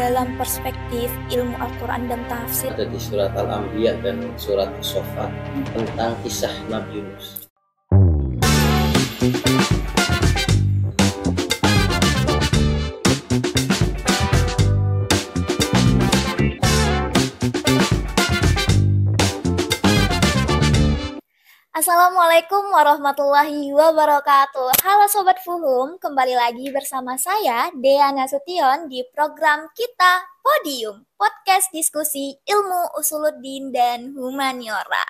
dalam perspektif ilmu Al-Quran dan tafsir. Ada di surat Al-Anbiya dan surat As-Saffat tentang kisah Nabi Yunus. Assalamualaikum warahmatullahi wabarakatuh. Halo Sobat Fuhum, kembali lagi bersama saya Dea Nasution di program kita Podium, podcast diskusi ilmu usuluddin dan humaniora.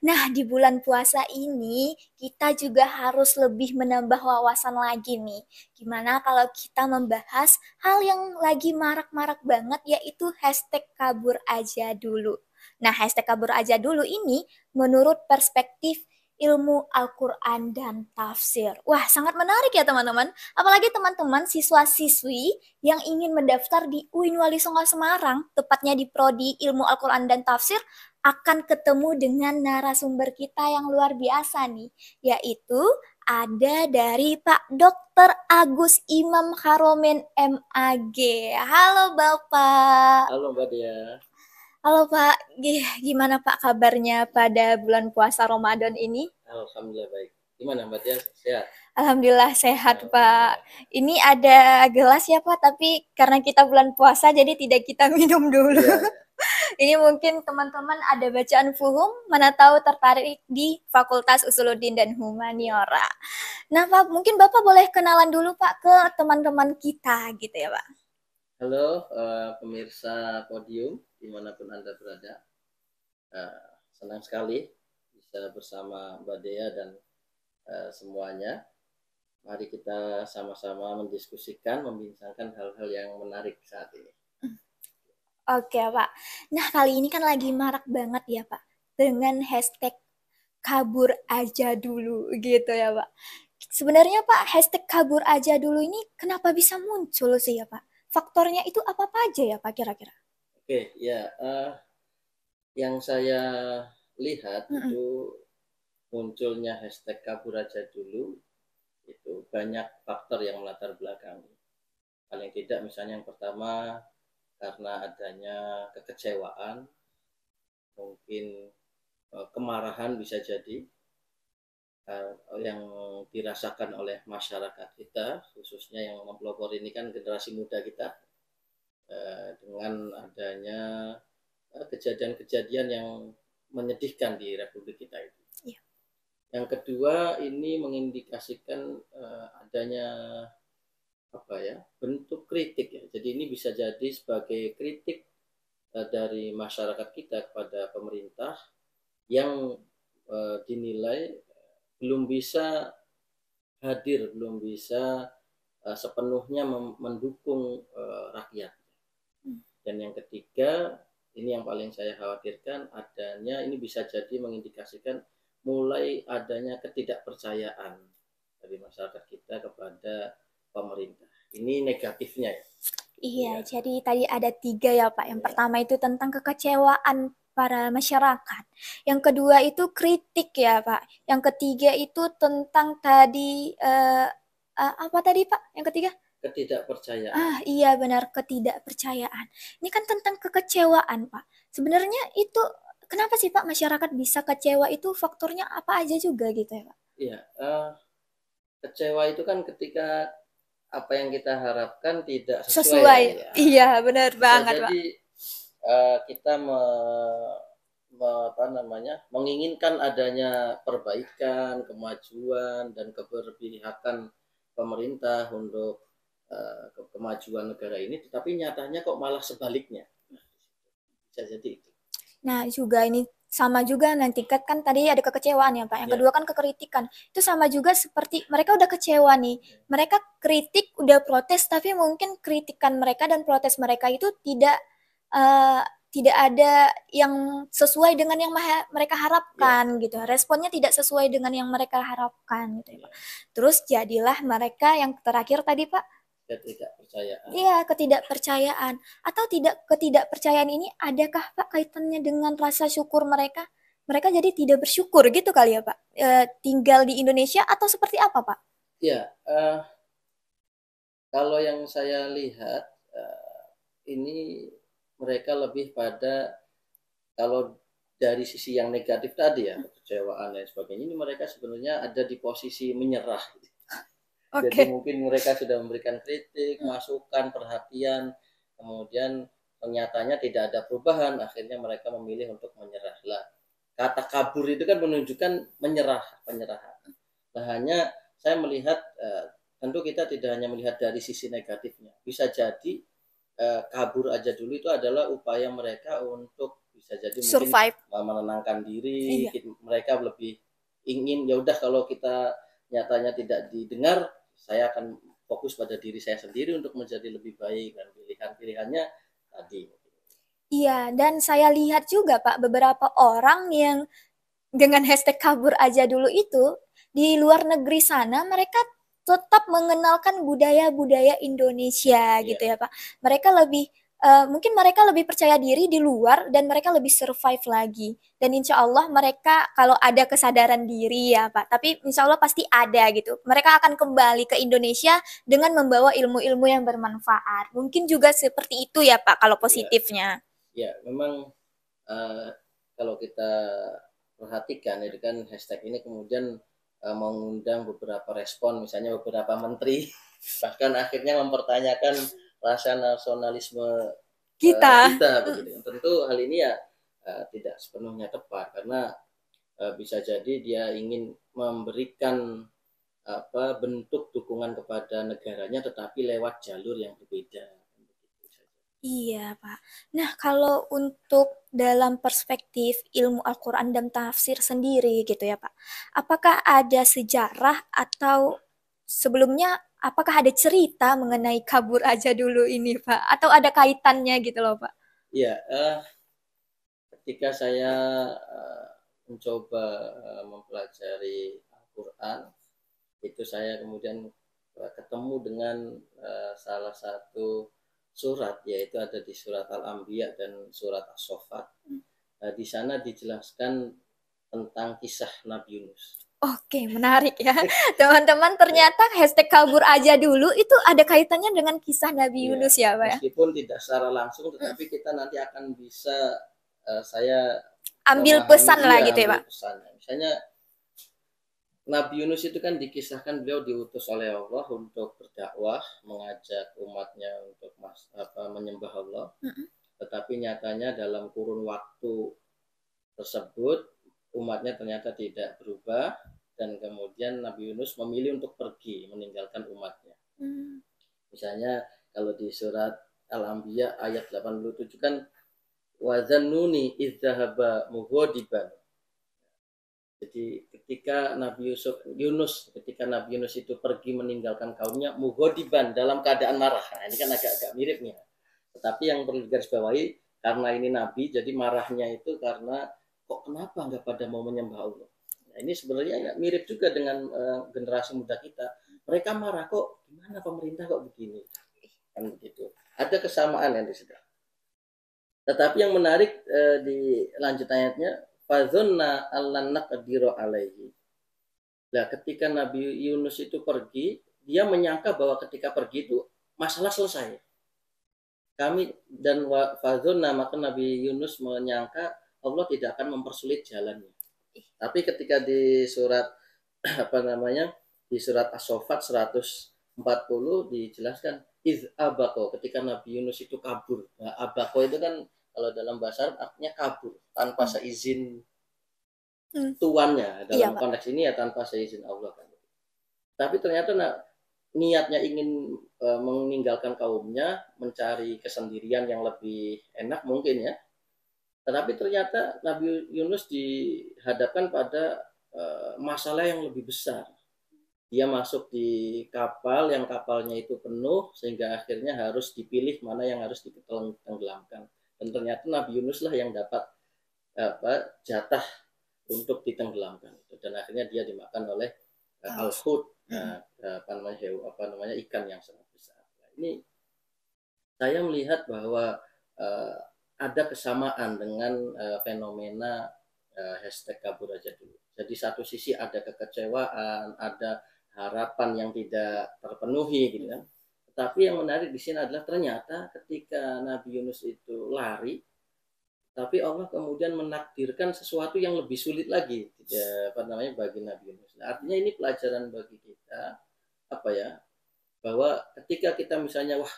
Nah, di bulan puasa ini kita juga harus lebih menambah wawasan lagi nih. Gimana kalau kita membahas hal yang lagi marak-marak banget, yaitu hashtag kabur aja dulu. Nah, hashtag kabur aja dulu ini menurut perspektif ilmu Al-Quran dan tafsir. Wah, sangat menarik ya teman-teman. Apalagi teman-teman siswa-siswi yang ingin mendaftar di UIN Wali Songo Semarang, tepatnya di Prodi Ilmu Al-Quran dan Tafsir, akan ketemu dengan narasumber kita yang luar biasa nih, yaitu ada dari Pak Dr. Agus Imam Haromen MAG. Halo Bapak. Halo Mbak Dea. Halo Pak, gimana Pak kabarnya pada bulan puasa Ramadan ini? Alhamdulillah baik. Gimana Mbak Dea, sehat? Alhamdulillah sehat Pak. Ini ada gelas ya Pak, tapi karena kita bulan puasa jadi tidak kita minum dulu. Iya. Ini mungkin teman-teman ada bacaan fuhum, mana tahu tertarik di Fakultas Usuluddin dan Humaniora. Nah Pak, mungkin Bapak boleh kenalan dulu Pak ke teman-teman kita gitu ya Pak. Halo pemirsa Podium dimanapun Anda berada. Senang sekali bisa bersama Mbak Dea dan semuanya. Mari kita sama-sama mendiskusikan, membincangkan hal-hal yang menarik saat ini. Oke Pak, nah kali ini kan lagi marak banget ya Pak dengan hashtag kabur aja dulu gitu ya Pak. Sebenarnya Pak, hashtag kabur aja dulu ini kenapa bisa muncul sih ya Pak? Faktornya itu apa aja ya Pak kira-kira? Oke, ya, yang saya lihat itu munculnya hashtag kabur aja dulu itu banyak faktor yang melatar belakangi. Paling tidak misalnya yang pertama karena adanya kekecewaan, mungkin kemarahan bisa jadi yang dirasakan oleh masyarakat kita, khususnya yang mempelopor ini kan generasi muda kita, dengan adanya kejadian-kejadian yang menyedihkan di Republik kita itu. Iya. Yang kedua ini mengindikasikan adanya bentuk kritik ya. Jadi ini bisa jadi sebagai kritik dari masyarakat kita kepada pemerintah yang dinilai belum bisa hadir, belum bisa sepenuhnya mendukung rakyat. Dan yang ketiga, ini yang paling saya khawatirkan, adanya ini bisa jadi mengindikasikan mulai adanya ketidakpercayaan dari masyarakat kita kepada pemerintah. Ini negatifnya ya. Iya, jadi tadi ada 3 ya Pak. Yang pertama itu tentang kekecewaan para masyarakat. Yang kedua itu kritik ya Pak. Yang ketiga itu tentang tadi apa tadi Pak? Yang ketiga? Ketidakpercayaan. Iya benar, ketidakpercayaan. Ini kan tentang kekecewaan Pak. Sebenarnya itu kenapa sih Pak masyarakat bisa kecewa, itu faktornya apa aja juga gitu ya Pak? Iya, kecewa itu kan ketika apa yang kita harapkan tidak sesuai. Ya. Iya benar bisa banget jadi, Pak. Kita menginginkan adanya perbaikan, kemajuan dan keberpihakan pemerintah untuk kemajuan negara ini, tetapi nyatanya kok malah sebaliknya. Bisa jadi itu. Nah juga ini sama juga nanti kan tadi ada kekecewaan ya Pak. Yang kedua kan kekritikan. Itu sama juga seperti mereka udah kecewa nih. Mereka kritik, udah protes, tapi mungkin kritikan mereka dan protes mereka itu tidak ada yang sesuai dengan yang mereka harapkan gitu. Responnya tidak sesuai dengan yang mereka harapkan gitu ya Pak. Terus jadilah mereka yang terakhir tadi Pak, ketidakpercayaan. Iya, ketidakpercayaan. Atau ketidakpercayaan ini adakah Pak kaitannya dengan rasa syukur mereka? Mereka jadi tidak bersyukur gitu kali ya Pak? Tinggal di Indonesia atau seperti apa Pak? Ya, kalau yang saya lihat ini mereka lebih pada, kalau dari sisi yang negatif tadi ya, kekecewaan dan sebagainya, ini mereka sebenarnya ada di posisi menyerah. Jadi mungkin mereka sudah memberikan kritik, masukan, perhatian, kemudian nyatanya tidak ada perubahan, akhirnya mereka memilih untuk menyerah. Lah, kata kabur itu kan menunjukkan penyerahan. Nah, hanya saya melihat, tentu kita tidak hanya melihat dari sisi negatifnya. Bisa jadi kabur aja dulu itu adalah upaya mereka untuk bisa jadi mungkin survive, menenangkan diri. Mereka lebih ingin, ya udah kalau kita nyatanya tidak didengar, saya akan fokus pada diri saya sendiri untuk menjadi lebih baik, dan pilihan-pilihannya tadi. Iya, dan saya lihat juga Pak, beberapa orang yang dengan hashtag kabur aja dulu itu, di luar negeri sana mereka tetap mengenalkan budaya-budaya Indonesia Iya. gitu ya Pak. Mereka lebih mungkin mereka lebih percaya diri di luar dan mereka lebih survive lagi. Dan insya Allah mereka kalau ada kesadaran diri ya Pak, tapi insya Allah pasti ada gitu. Mereka akan kembali ke Indonesia dengan membawa ilmu-ilmu yang bermanfaat. Mungkin juga seperti itu ya Pak kalau positifnya. Ya, memang kalau kita perhatikan itu kan hashtag ini kemudian mengundang beberapa respon, misalnya beberapa menteri bahkan akhirnya mempertanyakan rasa nasionalisme Kita. kita begitu. Tentu hal ini ya tidak sepenuhnya tepat, karena bisa jadi dia ingin memberikan bentuk dukungan kepada negaranya tetapi lewat jalur yang berbeda. Iya, Pak. Nah, kalau untuk dalam perspektif ilmu Al-Quran dan tafsir sendiri gitu ya, Pak. Apakah ada sejarah atau sebelumnya apakah ada cerita mengenai kabur aja dulu ini, Pak? Atau ada kaitannya gitu loh, Pak? Iya, ketika saya mencoba mempelajari Al-Quran, itu saya kemudian ketemu dengan salah satu surat, yaitu ada di surat Al-Anbiya dan surat As-Saffat. Di sana dijelaskan tentang kisah Nabi Yunus. Oke, menarik ya. Teman-teman, ternyata hashtag kabur aja dulu itu ada kaitannya dengan kisah Nabi Yunus ya, Pak ya? Meskipun tidak secara langsung, tetapi kita nanti akan bisa saya Ambil pesan lah gitu ya, Pak? Pesannya. Misalnya Nabi Yunus itu kan dikisahkan beliau diutus oleh Allah untuk berdakwah, mengajak umatnya untuk menyembah Allah. Tetapi nyatanya dalam kurun waktu tersebut umatnya ternyata tidak berubah, dan kemudian Nabi Yunus memilih untuk pergi meninggalkan umatnya. Misalnya kalau di surat Al-Anbiya ayat 87 kan, wazannuni idzahaba mughadiban. Jadi ketika Nabi Yunus itu pergi meninggalkan kaumnya mughadiban, dalam keadaan marah. Nah, ini kan agak-agak mirip nih. Tetapi yang perlu digarisbawahi, karena ini Nabi, jadi marahnya itu karena kok kenapa nggak pada mau menyembah Allah. Nah, ini sebenarnya ya mirip juga dengan generasi muda kita. Mereka marah, kok gimana pemerintah kok begini. Kan begitu. Ada kesamaan yang di situ. Tetapi yang menarik di lanjut ayatnya, fadzunna allan naqdiru alaihi. Nah, ketika Nabi Yunus itu pergi, dia menyangka bahwa ketika pergi itu masalah selesai. Fadzunna, maka Nabi Yunus menyangka Allah tidak akan mempersulit jalannya. Tapi ketika di surat di surat As-Saffat 140 dijelaskan abako, ketika Nabi Yunus itu kabur. Nah, abako itu kan kalau dalam bahasa Arab artinya kabur tanpa seizin tuannya. Dalam konteks ini ya tanpa seizin Allah kan. Tapi ternyata niatnya ingin meninggalkan kaumnya, mencari kesendirian yang lebih enak mungkin ya. Tetapi ternyata Nabi Yunus dihadapkan pada masalah yang lebih besar. Dia masuk di kapal yang kapalnya itu penuh, sehingga akhirnya harus dipilih mana yang harus ditenggelamkan. Dan ternyata Nabi Yunus lah yang dapat jatah untuk ditenggelamkan. Dan akhirnya dia dimakan oleh al-hut, ikan yang sangat besar. Nah, ini saya melihat bahwa ada kesamaan dengan fenomena hashtag kabur aja dulu. Jadi satu sisi ada kekecewaan, ada harapan yang tidak terpenuhi gitu kan. Tetapi yang menarik di sini adalah ternyata ketika Nabi Yunus itu lari, tapi Allah kemudian menakdirkan sesuatu yang lebih sulit lagi, bagi Nabi Yunus. Nah, artinya ini pelajaran bagi kita, apa ya, bahwa ketika kita misalnya, wah,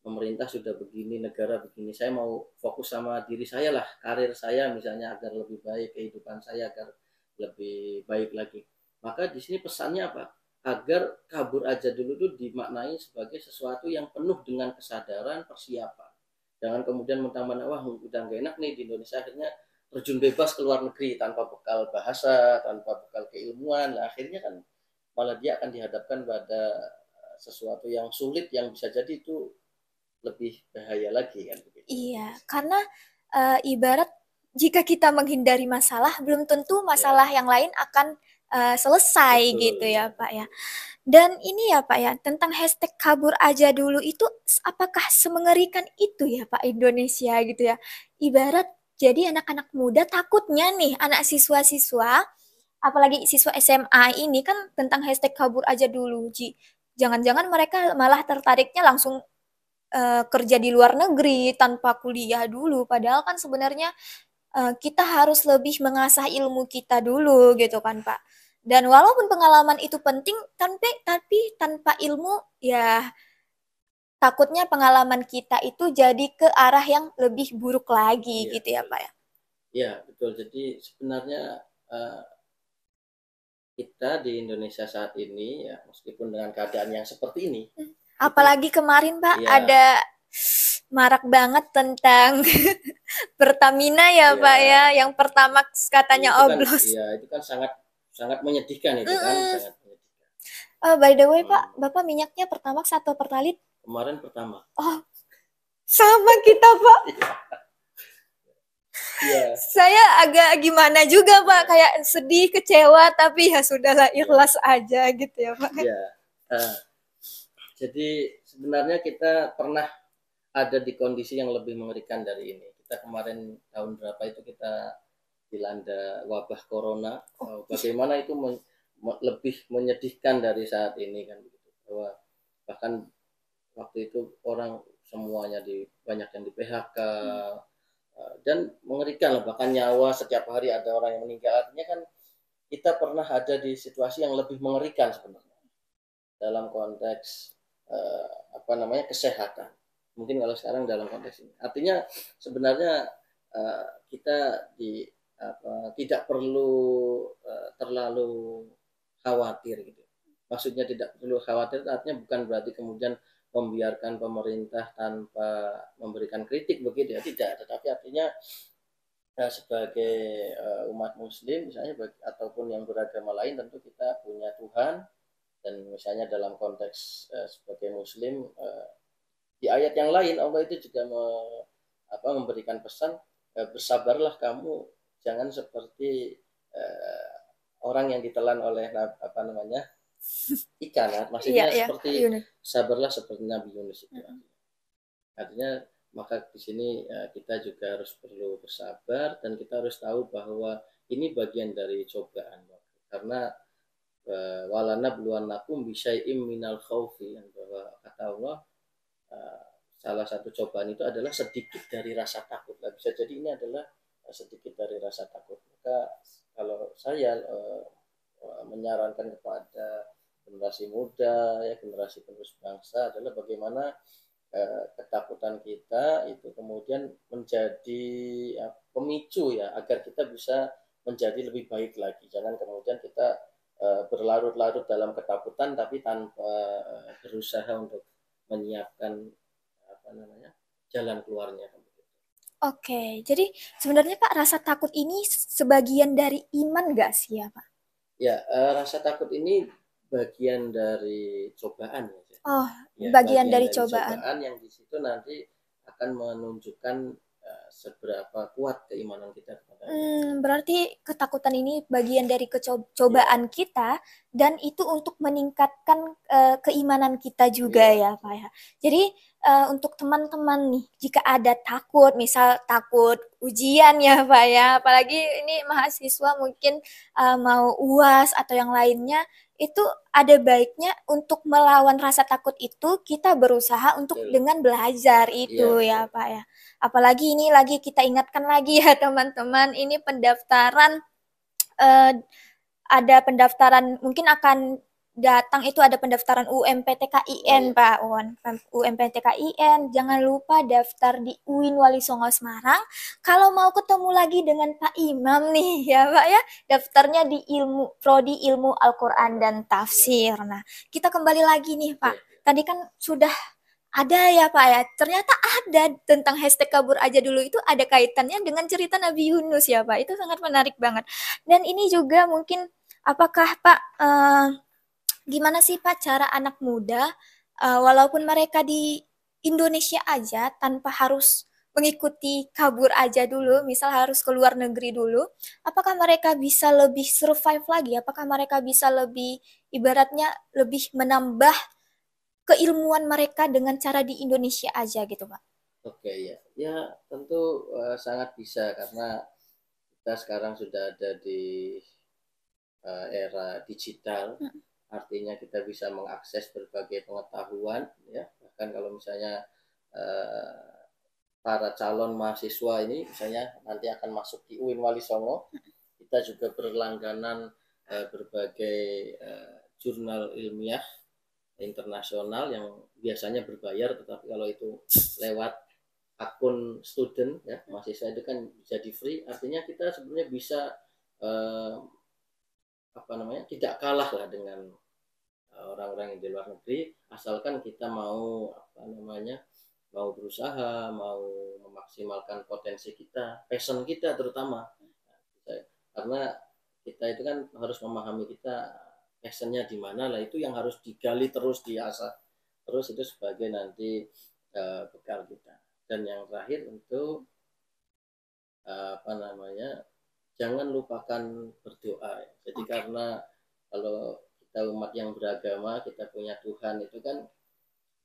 pemerintah sudah begini, negara begini, saya mau fokus sama diri saya lah, karir saya misalnya, agar lebih baik, kehidupan saya agar lebih baik lagi. Maka di sini pesannya apa? Agar kabur aja dulu itu dimaknai sebagai sesuatu yang penuh dengan kesadaran, persiapan. Jangan kemudian mentang-mentang, wah, udah gak enak nih di Indonesia, akhirnya terjun bebas ke luar negeri tanpa bekal bahasa, tanpa bekal keilmuan. Nah, akhirnya kan malah dia akan dihadapkan pada sesuatu yang sulit, yang bisa jadi itu lebih bahaya lagi kan begitu. Iya, karena ibarat jika kita menghindari masalah, belum tentu masalah Ya, yang lain akan selesai betul gitu ya, ya Pak ya. betul. Dan ini ya Pak ya, tentang hashtag kabur aja dulu itu apakah semengerikan itu ya Pak Indonesia gitu ya. Ibarat jadi anak-anak muda takutnya nih, anak siswa-siswa, apalagi siswa SMA ini kan tentang hashtag kabur aja dulu, Ji. Jangan-jangan mereka malah tertariknya langsung kerja di luar negeri tanpa kuliah dulu. Padahal kan sebenarnya kita harus lebih mengasah ilmu kita dulu gitu kan Pak. Dan walaupun pengalaman itu penting, tapi tanpa ilmu ya takutnya pengalaman kita itu jadi ke arah yang lebih buruk lagi Iya, gitu ya betul. Pak ya. Iya, betul. Jadi sebenarnya uh, kita di Indonesia saat ini ya, meskipun dengan keadaan yang seperti ini, itu Apalagi kemarin Pak ya, ada marak banget tentang Pertamina ya Pak ya, ya, yang pertama katanya oblos. itu kan sangat sangat menyedihkan itu kan, Mm-mm. sangat menyedihkan. By the way Pak, Hmm. Bapak minyaknya Pertamax atau Pertalite? Kemarin pertama. Oh, sama kita Pak. Iya, Saya agak gimana juga Pak, iya, kayak sedih, kecewa, tapi ya sudahlah iya, ikhlas aja gitu ya Pak. iya. Uh, jadi sebenarnya kita pernah ada di kondisi yang lebih mengerikan dari ini. Kita kemarin tahun berapa itu kita dilanda wabah corona. Oh, iya. Bagaimana itu lebih menyedihkan dari saat ini kan begitu. Bahwa bahkan waktu itu orang semuanya banyak yang di PHK, dan mengerikan lah, bahkan nyawa setiap hari ada orang yang meninggal. Artinya kan kita pernah ada di situasi yang lebih mengerikan sebenarnya dalam konteks kesehatan. Mungkin kalau sekarang dalam konteks ini, artinya sebenarnya kita tidak perlu terlalu khawatir gitu. Maksudnya tidak perlu khawatir, artinya bukan berarti kemudian membiarkan pemerintah tanpa memberikan kritik begitu ya, tidak. Tetapi artinya sebagai umat Muslim misalnya, ataupun yang beragama lain, tentu kita punya Tuhan. Dan misalnya dalam konteks sebagai Muslim, di ayat yang lain Allah itu juga memberikan pesan, bersabarlah kamu, jangan seperti uh, orang yang ditelan oleh ikan. Iya, Maksudnya iya, seperti Yunus. sabarlah seperti Nabi Yunus itu. Artinya maka di sini kita juga harus perlu bersabar, dan kita harus tahu bahwa ini bagian dari cobaan. Karena walana bluwanakum bisyai'im minal khaufi, bahwa kata Allah, salah satu cobaan itu adalah sedikit dari rasa takut. Nah, bisa jadi ini adalah sedikit dari rasa takut. Maka kalau saya menyarankan kepada generasi muda, ya, generasi penerus bangsa, adalah bagaimana ketakutan kita itu kemudian menjadi pemicu ya, agar kita bisa menjadi lebih baik lagi. Jangan kemudian kita berlarut-larut dalam ketakutan tapi tanpa berusaha untuk menyiapkan jalan keluarnya. Oke, jadi sebenarnya Pak rasa takut ini sebagian dari iman gak sih ya Pak? Ya, rasa takut ini bagian dari cobaan ya. Oh, Ya, bagian bagian dari dari cobaan. cobaan yang di situ nanti akan menunjukkan seberapa kuat keimanan kita kepada Berarti ketakutan ini bagian dari cobaan kita dan itu untuk meningkatkan keimanan kita juga ya Pak ya. Jadi untuk teman-teman nih, jika ada takut, misal takut ujian ya Pak ya, apalagi ini mahasiswa mungkin mau UAS atau yang lainnya, itu ada baiknya untuk melawan rasa takut itu kita berusaha untuk Betul. dengan belajar Iya, itu ya betul. Pak ya. Apalagi ini lagi kita ingatkan lagi ya teman-teman, ini pendaftaran eh, ada pendaftaran mungkin akan datang itu ada pendaftaran UMPTKIN iya. Pak Wan. UMPTKIN jangan lupa daftar di UIN Wali Songo Semarang. Kalau mau ketemu lagi dengan Pak Imam nih ya Pak ya, daftarnya di Prodi Ilmu Al-Qur'an dan Tafsir. Nah, kita kembali lagi nih Pak. Iya. Tadi kan sudah ada ya Pak ya, ternyata ada tentang hashtag kabur aja dulu itu ada kaitannya dengan cerita Nabi Yunus ya Pak. Itu sangat menarik banget. Dan ini juga mungkin apakah Pak, gimana sih Pak cara anak muda, walaupun mereka di Indonesia aja tanpa harus mengikuti kabur aja dulu, misal harus ke luar negeri dulu, apakah mereka bisa lebih survive lagi? Apakah mereka bisa lebih ibaratnya lebih menambah keilmuan mereka dengan cara di Indonesia aja gitu Pak? Oke, ya. Ya, tentu sangat bisa karena kita sekarang sudah ada di era digital, artinya kita bisa mengakses berbagai pengetahuan, ya. Bahkan kalau misalnya eh, para calon mahasiswa ini misalnya nanti akan masuk di UIN Wali Songo, kita juga berlangganan berbagai jurnal ilmiah internasional yang biasanya berbayar, tetapi kalau itu lewat akun student ya mahasiswa itu kan jadi free, artinya kita sebenarnya bisa eh, apa namanya tidak kalah lah dengan orang-orang yang di luar negeri, asalkan kita mau apa namanya mau berusaha, mau memaksimalkan potensi kita, passion kita terutama. Karena kita itu kan harus memahami kita passionnya di mana lah, itu yang harus digali terus, diasah terus, itu sebagai nanti bekal kita. Dan yang terakhir untuk apa namanya jangan lupakan berdoa. Jadi karena kalau kita umat yang beragama, kita punya Tuhan, itu kan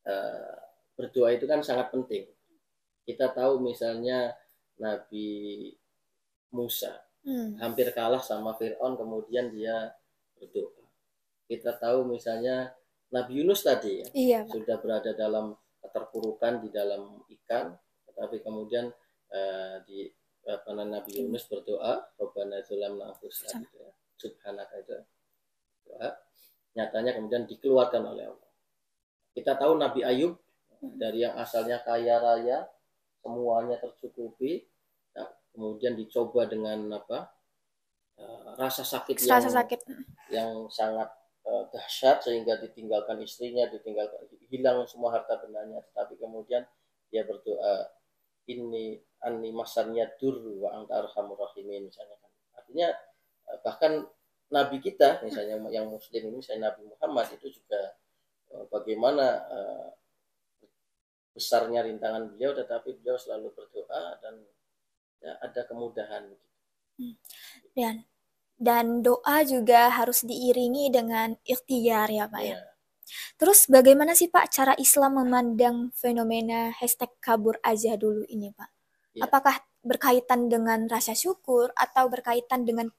uh, berdoa itu kan sangat penting. Kita tahu misalnya Nabi Musa hampir kalah sama Fir'aun, kemudian dia berdoa. Kita tahu misalnya Nabi Yunus tadi ya, Iya, Pak. sudah berada dalam keterpurukan di dalam ikan, tetapi kemudian di apa Nabi Yunus berdoa, Rabbana dzalamna anfusana gitu ya, subhanaka itu doa, nyatanya kemudian dikeluarkan oleh Allah. Kita tahu Nabi Ayub dari yang asalnya kaya raya, semuanya tercukupi, ya, kemudian dicoba dengan apa rasa sakit yang sangat dahsyat sehingga ditinggalkan istrinya, ditinggalkan hilang semua harta bendanya, tetapi kemudian dia berdoa ini anni masarnya dur wa anta arhamur rahimin misalnya kan. Artinya bahkan nabi kita misalnya yang muslim ini, misalnya Nabi Muhammad itu juga bagaimana besarnya rintangan beliau, tetapi beliau selalu berdoa dan ya, ada kemudahan. Dan doa juga harus diiringi dengan ikhtiar ya Pak ya. Terus bagaimana sih Pak cara Islam memandang fenomena hashtag kabur aja dulu ini Pak? Apakah berkaitan dengan rasa syukur atau berkaitan dengan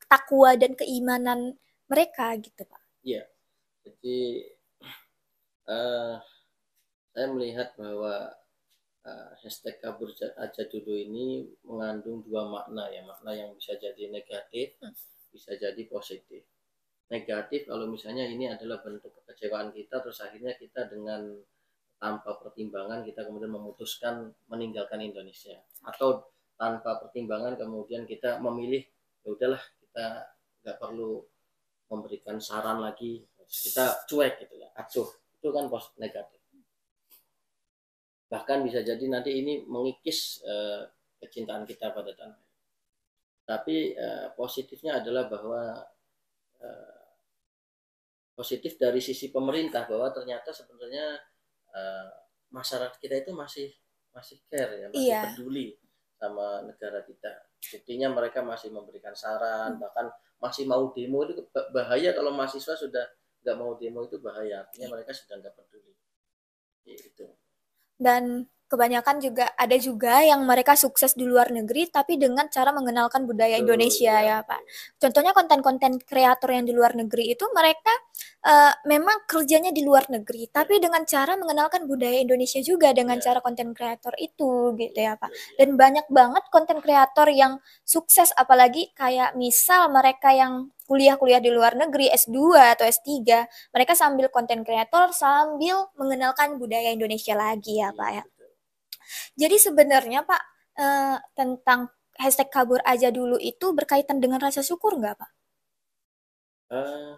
takwa dan keimanan mereka gitu Pak? Iya, jadi saya melihat bahwa hashtag kabur aja dulu ini mengandung dua makna ya, makna yang bisa jadi negatif, bisa jadi positif. Negatif kalau misalnya ini adalah bentuk kekecewaan kita, terus akhirnya kita dengan tanpa pertimbangan kita kemudian memutuskan meninggalkan Indonesia, atau tanpa pertimbangan kemudian kita memilih ya udahlah kita nggak perlu memberikan saran lagi, kita cuek gitu ya, acuh, itu kan negatif. Bahkan bisa jadi nanti ini mengikis kecintaan kita pada tanah. Tapi positifnya adalah bahwa positif dari sisi pemerintah, bahwa ternyata sebenarnya masyarakat kita itu masih care ya, masih peduli sama negara kita. Buktinya mereka masih memberikan saran, bahkan masih mau demo. Itu bahaya kalau mahasiswa sudah nggak mau demo, itu bahaya, artinya mereka sudah nggak peduli itu. Dan kebanyakan juga ada juga yang mereka sukses di luar negeri tapi dengan cara mengenalkan budaya Betul, Indonesia ya, ya Pak. Contohnya konten-konten kreator yang di luar negeri itu mereka memang kerjanya di luar negeri tapi dengan cara mengenalkan budaya Indonesia juga dengan ya, cara konten kreator itu gitu ya, ya Pak. betul, ya. Dan banyak banget konten kreator yang sukses apalagi kayak misal mereka yang kuliah-kuliah di luar negeri S2 atau S3 mereka sambil konten kreator sambil mengenalkan budaya Indonesia lagi ya Pak Iya, ya. betul. Jadi sebenarnya Pak tentang hashtag kabur aja dulu itu berkaitan dengan rasa syukur nggak Pak? Eh,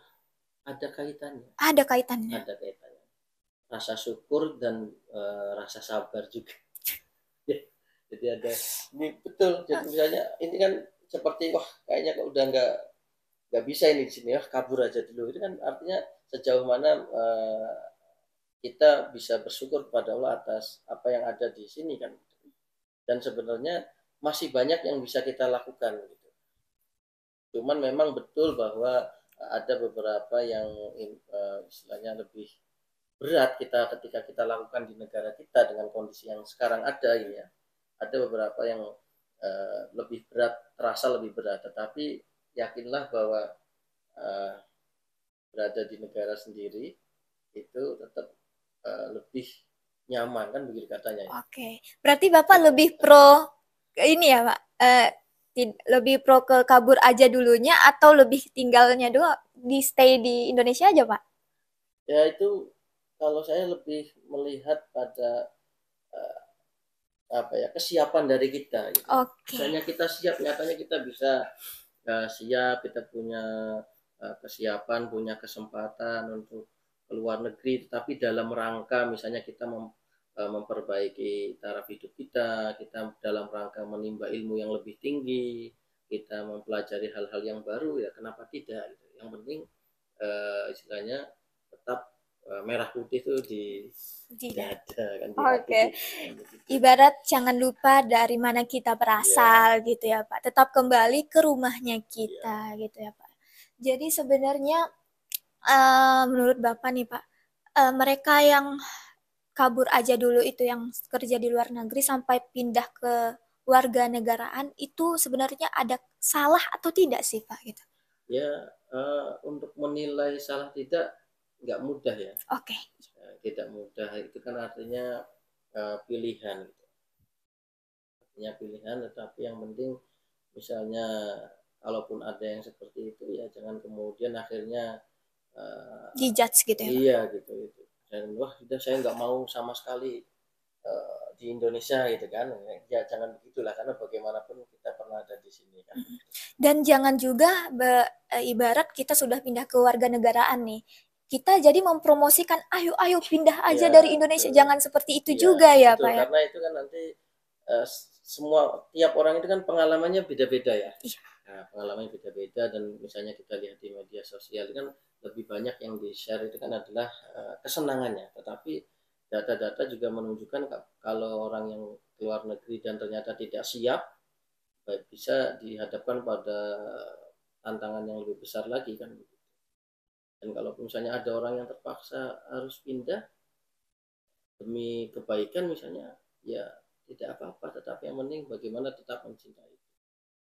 ada kaitannya, Ada kaitannya. ada kaitannya. Rasa syukur dan rasa sabar juga. Jadi ada, ini betul. Jadi misalnya ini kan seperti wah kayaknya kok udah nggak bisa ini di sini ya, kabur aja dulu. Itu kan artinya sejauh mana kita bisa bersyukur kepada Allah atas apa yang ada di sini kan. Dan sebenarnya masih banyak yang bisa kita lakukan gitu. Cuman memang betul bahwa ada beberapa yang istilahnya lebih berat kita ketika kita lakukan di negara kita dengan kondisi yang sekarang ada ya. Ada beberapa yang lebih berat, terasa lebih berat, tetapi yakinlah bahwa uh, berada di negara sendiri itu tetap lebih nyaman kan begitu katanya ya. Oke, berarti Bapak lebih pro ini ya Pak? Lebih pro ke kabur aja dulunya atau lebih tinggalnya doang di stay di Indonesia aja Pak? Ya itu kalau saya lebih melihat pada uh, apa ya, kesiapan dari kita gitu. Oke. Misalnya kita siap, nyatanya kita bisa siap, kita punya kesiapan, punya kesempatan untuk keluar negeri, tetapi dalam rangka misalnya kita memperbaiki taraf hidup kita dalam rangka menimba ilmu yang lebih tinggi, kita mempelajari hal-hal yang baru, ya kenapa tidak gitu. Yang penting istilahnya tetap merah putih itu di Tidak. dada kan, di hati Oke. kita kan, Ibarat jangan lupa dari mana kita ya, berasal gitu ya Pak. Tetap kembali ke rumahnya ya. kita gitu ya Pak. Jadi sebenarnya menurut Bapak nih Pak, mereka yang kabur aja dulu itu yang kerja di luar negeri sampai pindah ke warga negaraan itu sebenarnya ada salah atau tidak sih Pak gitu? Ya, untuk menilai salah tidak nggak mudah ya. Oke. Tidak mudah, itu kan artinya pilihan gitu. Artinya pilihan, tetapi yang penting misalnya kalaupun ada yang seperti itu ya jangan kemudian akhirnya Dijudge gitu ya Pak? iya gitu itu. Dan wah udah saya nggak mau sama sekali di Indonesia gitu kan. Ya jangan begitulah, karena bagaimanapun kita pernah ada di sini kan. Dan jangan juga ibarat kita sudah pindah ke warga negaraan nih. Kita jadi mempromosikan ayo ayo pindah aja Ya, dari Indonesia. betul. Jangan seperti itu Iya, juga ya betul. Pak ya. Karena itu kan nanti semua tiap orang itu kan pengalamannya beda-beda ya. Iya. Nah, pengalamannya beda-beda, dan misalnya kita lihat di media sosial itu kan lebih banyak yang di-share itu kan adalah kesenangannya. Tetapi data-data juga menunjukkan kalau orang yang keluar negeri dan ternyata tidak siap, bisa dihadapkan pada tantangan yang lebih besar lagi kan. Dan kalau misalnya ada orang yang terpaksa harus pindah demi kebaikan misalnya, ya tidak apa-apa, tetapi yang penting bagaimana tetap mencintai.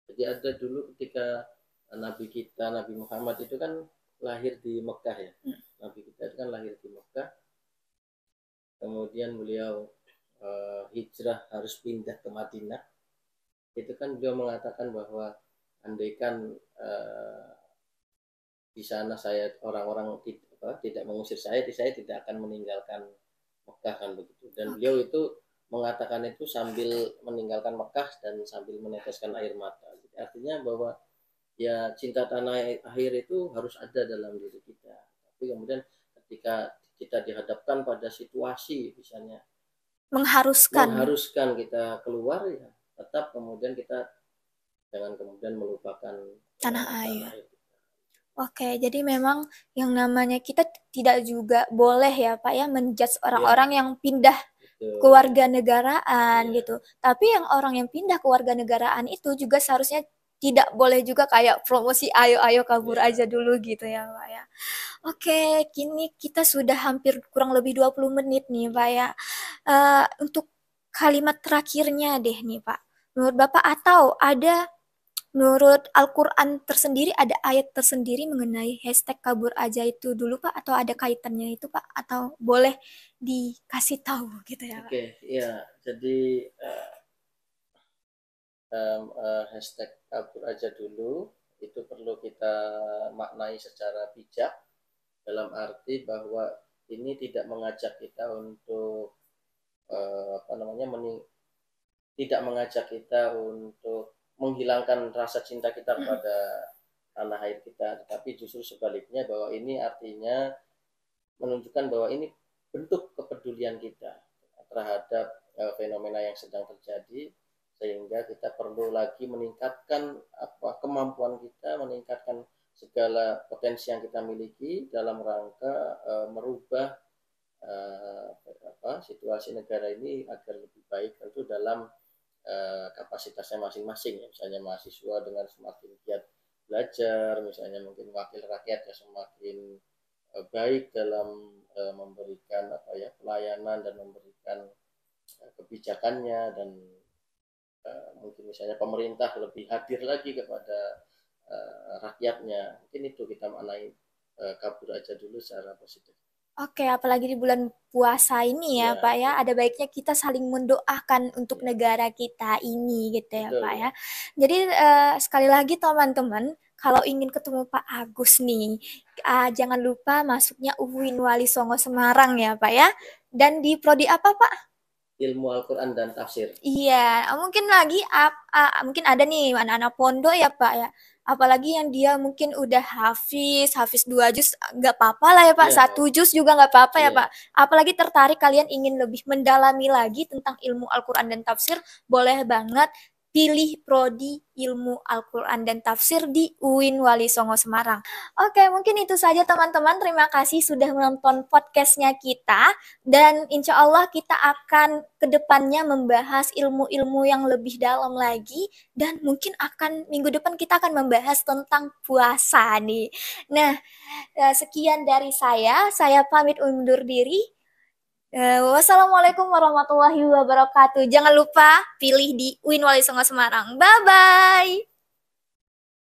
Jadi ada dulu ketika Nabi kita, Nabi Muhammad itu kan lahir di Mekah ya. Nabi kita itu kan lahir di Mekah, kemudian beliau hijrah harus pindah ke Madinah. Itu kan beliau mengatakan bahwa andaikan di sana saya orang-orang tidak mengusir saya tidak akan meninggalkan Mekah kan begitu. Dan beliau itu mengatakan itu sambil meninggalkan Mekah dan sambil meneteskan air mata. Jadi artinya bahwa ya cinta tanah air itu harus ada dalam diri kita. Tapi kemudian ketika kita dihadapkan pada situasi misalnya Mengharuskan mengharuskan kita keluar, ya tetap kemudian kita jangan kemudian melupakan tanah tanah air. air. Oke, jadi memang yang namanya kita tidak juga boleh ya Pak ya menjudge Ya, orang-orang yang pindah kewarganegaraan Iya. gitu. Tapi yang orang yang pindah kewarganegaraan itu juga seharusnya tidak boleh juga kayak promosi ayo ayo kabur Iya. aja dulu gitu ya Pak ya. Oke, kini kita sudah hampir kurang lebih 20 menit nih Pak ya. Untuk kalimat terakhirnya deh nih Pak. Menurut Bapak atau ada menurut Al-Quran tersendiri ada ayat tersendiri mengenai hashtag kabur aja itu dulu Pak atau ada kaitannya itu Pak atau boleh dikasih tahu gitu ya Pak? Oke, iya. Jadi hashtag kabur aja dulu itu perlu kita maknai secara bijak dalam arti bahwa ini tidak mengajak kita untuk apa namanya tidak mengajak kita untuk menghilangkan rasa cinta kita kepada tanah air kita, tetapi justru sebaliknya bahwa ini artinya menunjukkan bahwa ini bentuk kepedulian kita terhadap fenomena yang sedang terjadi, sehingga kita perlu lagi meningkatkan kemampuan kita, meningkatkan segala potensi yang kita miliki dalam rangka merubah situasi negara ini agar lebih baik, tentu dalam kapasitasnya masing-masing ya. Misalnya mahasiswa dengan semakin giat belajar, misalnya mungkin wakil rakyat ya semakin baik dalam memberikan pelayanan dan memberikan kebijakannya, dan mungkin misalnya pemerintah lebih hadir lagi kepada rakyatnya. Mungkin itu kita maknai kabur aja dulu secara positif. Oke, apalagi di bulan puasa ini ya, Ya, Pak ya, ada baiknya kita saling mendoakan untuk ya, negara kita ini, gitu ya, betul Pak ya. ya. Jadi sekali lagi teman-teman, kalau ingin ketemu Pak Agus nih, jangan lupa masuknya UIN Wali Songo Semarang ya, Pak ya. Dan di prodi apa, Pak? Ilmu Al-Quran dan tafsir. Iya, mungkin lagi mungkin ada nih anak-anak pondok ya Pak ya. Apalagi yang dia mungkin udah hafiz 2 juz nggak apa-apa lah ya Pak, Iya, 1 juz juga nggak apa-apa ya iya. Pak. Apalagi tertarik kalian ingin lebih mendalami lagi tentang ilmu Al-Quran dan tafsir, boleh banget pilih prodi ilmu Al-Quran dan tafsir di UIN Wali Songo Semarang. Oke, mungkin itu saja teman-teman. Terima kasih sudah menonton podcastnya kita. Dan insya Allah kita akan kedepannya membahas ilmu-ilmu yang lebih dalam lagi. Dan mungkin akan minggu depan kita akan membahas tentang puasa nih. Nah, sekian dari saya pamit undur diri. Wassalamualaikum warahmatullahi wabarakatuh. Jangan lupa pilih di UIN Wali Songo Semarang. Bye-bye.